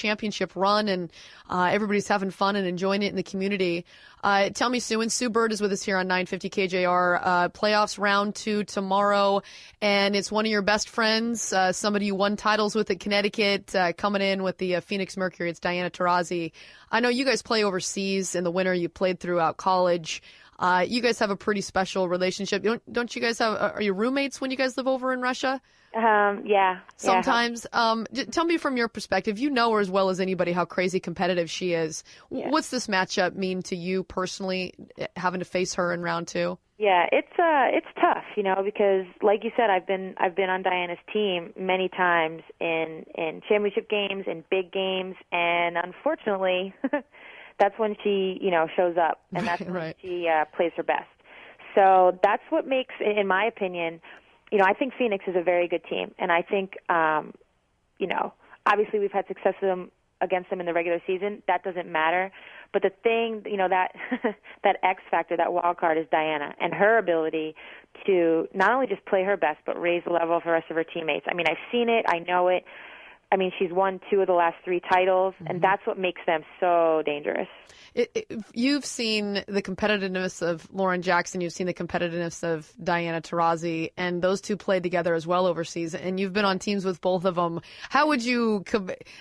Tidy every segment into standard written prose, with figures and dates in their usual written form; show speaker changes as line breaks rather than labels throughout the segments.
championship run, and everybody's having fun and enjoying it in the community. Tell me, Sue, and Sue Bird is with us here on 950 KJR. Playoffs round 2 tomorrow, and it's one of your best friends, somebody you won titles with at Connecticut, coming in with the Phoenix Mercury. It's Diana Taurasi. I know you guys play overseas in the winter. You played throughout college. You guys have a pretty special relationship. Don't you guys are you roommates when you guys live over in Russia?
Yeah.
Sometimes. Tell me from your perspective, you know her as well as anybody how crazy competitive she is. Yeah. What's this matchup mean to you personally, having to face her in round 2?
Yeah, it's tough, because like you said, I've been on Diana's team many times in championship games, in big games, and unfortunately, that's when she, shows up, and that's when she plays her best. So that's what makes, in my opinion, I think Phoenix is a very good team, and I think, obviously we've had success against them in the regular season. That doesn't matter. But the thing, that that X factor, that wild card is Diana, and her ability to not only just play her best, but raise the level of the rest of her teammates. I mean, I've seen it. I know it. I mean, she's won 2 of the last 3 titles, and that's what makes them so dangerous.
You've seen the competitiveness of Lauren Jackson. You've seen the competitiveness of Diana Taurasi, and those two played together as well overseas, and you've been on teams with both of them. How would you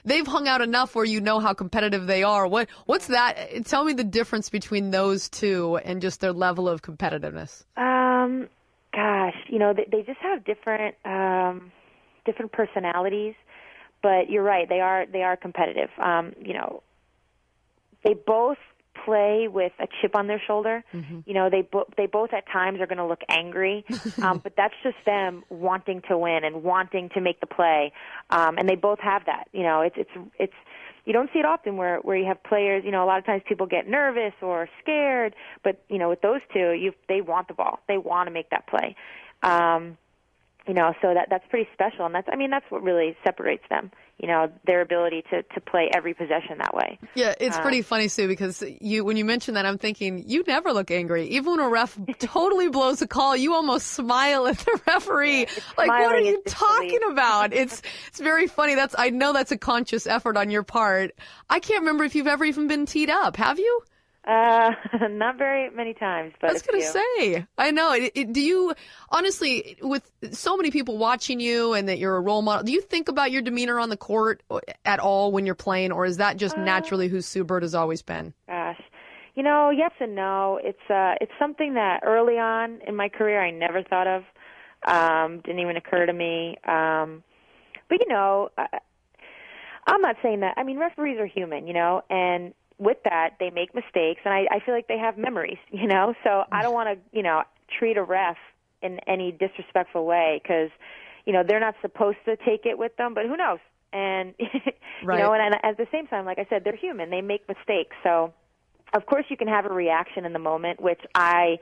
they've hung out enough where you know how competitive they are. What's that? Tell me the difference between those two and just their level of competitiveness.
Gosh, they just have different personalities. But you're right; they are competitive. They both play with a chip on their shoulder. Mm-hmm. They both at times are going to look angry, but that's just them wanting to win and wanting to make the play. And they both have that. It's you don't see it often where you have players. A lot of times people get nervous or scared, but with those two, they want the ball. They want to make that play. So that's pretty special, and that's what really separates them. Their ability to play every possession that way.
Yeah, it's pretty funny, Sue, because when you mention that, I'm thinking you never look angry. Even when a ref totally blows a call, you almost smile at the referee.
Yeah,
like, what are you talking about? It's very funny. I know that's a conscious effort on your part. I can't remember if you've ever even been teed up. Have you?
Not very many times, but
I was going to say, I know. Do you, honestly, with so many people watching you and that you're a role model, do you think about your demeanor on the court at all when you're playing, or is that just naturally who Sue Bird has always been?
Gosh, yes and no. It's something that early on in my career I never thought of. Didn't even occur to me. But I'm not saying that. I mean, referees are human, and with that, they make mistakes, and I feel like they have memories, So I don't want to, treat a ref in any disrespectful way because, they're not supposed to take it with them, but who knows? And,
right.
And at the same time, like I said, they're human. They make mistakes. So, of course, you can have a reaction in the moment, which I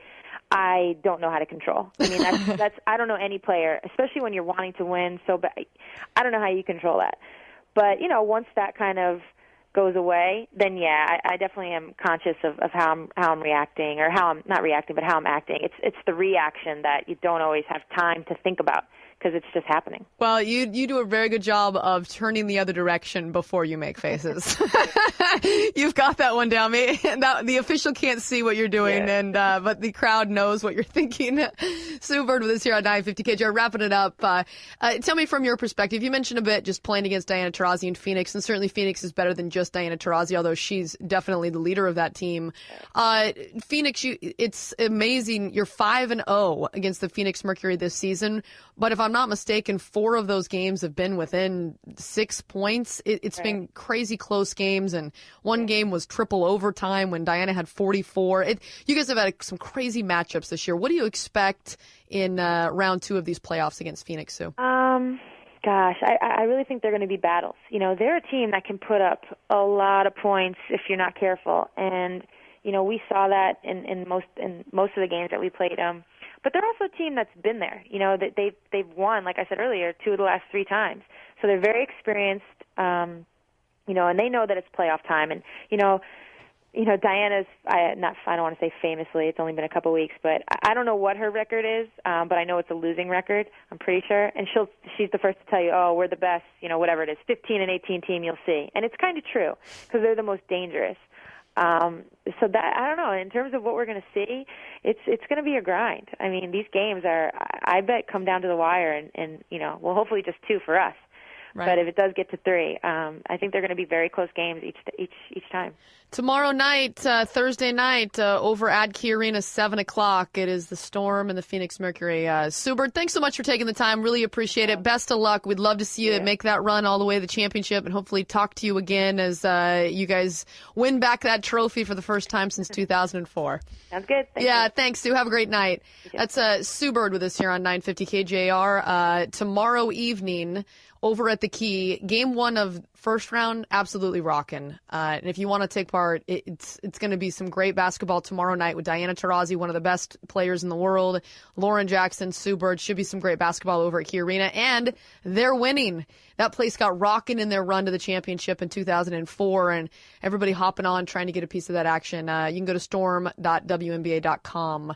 don't know how to control. I mean, that's I don't know any player, especially when you're wanting to win. So, but I don't know how you control that. But, once that kind of goes away, then yeah, I definitely am conscious of how I'm reacting, or how I'm not reacting, but how I'm acting. It's the reaction that you don't always have time to think about because it's just happening.
Well, you do a very good job of turning the other direction before you make faces. You've got that one down. The official can't see what you're doing, yeah. But the crowd knows what you're thinking. Sue Bird with us here on 950 KJR. Wrapping it up. Tell me from your perspective, you mentioned a bit just playing against Diana Taurasi in Phoenix, and certainly Phoenix is better than just Diana Taurasi, although she's definitely the leader of that team. Phoenix, it's amazing. You're 5-0 against the Phoenix Mercury this season, but if I'm not mistaken, 4 of those games have been within 6 points. It's right. Been crazy close games, and one game was triple overtime when Diana had 44. You guys have had some crazy matchups this year. What do you expect in round 2 of these playoffs against Phoenix, Sue?
Gosh, I really think they're going to be battles. They're a team that can put up a lot of points if you're not careful, and we saw that in most of the games that we played them. But they're also a team that's been there. They've won, like I said earlier, 2 of the last 3 times. So they're very experienced, and they know that it's playoff time. And, Diana's, I don't want to say famously, it's only been a couple weeks, but I don't know what her record is, but I know it's a losing record, I'm pretty sure. And she's the first to tell you, oh, we're the best, whatever it is, 15 and 18 team you'll see. And it's kind of true, because they're the most dangerous. So that, I don't know, in terms of what we're going to see, it's going to be a grind. I mean, these games are, I bet, come down to the wire, and well, hopefully just 2 for us. Right. But if it does get to 3, I think they're going to be very close games each time.
Tomorrow night, Thursday night, over at Key Arena, 7 o'clock. It is the Storm and the Phoenix Mercury. Sue Bird, thanks so much for taking the time. Really appreciate it. Best of luck. We'd love to see you make that run all the way to the championship, and hopefully talk to you again as you guys win back that trophy for the first time since 2004.
Sounds good. Thank you.
Thanks, Sue. Have a great night. That's Sue Bird with us here on 950 KJR. Tomorrow evening, over at the Key, game 1 of first round, absolutely rocking. And if you want to take part, it's going to be some great basketball tomorrow night with Diana Taurasi, one of the best players in the world, Lauren Jackson, Sue Bird. Should be some great basketball over at Key Arena. And they're winning. That place got rocking in their run to the championship in 2004, and everybody hopping on trying to get a piece of that action. You can go to storm.WNBA.com.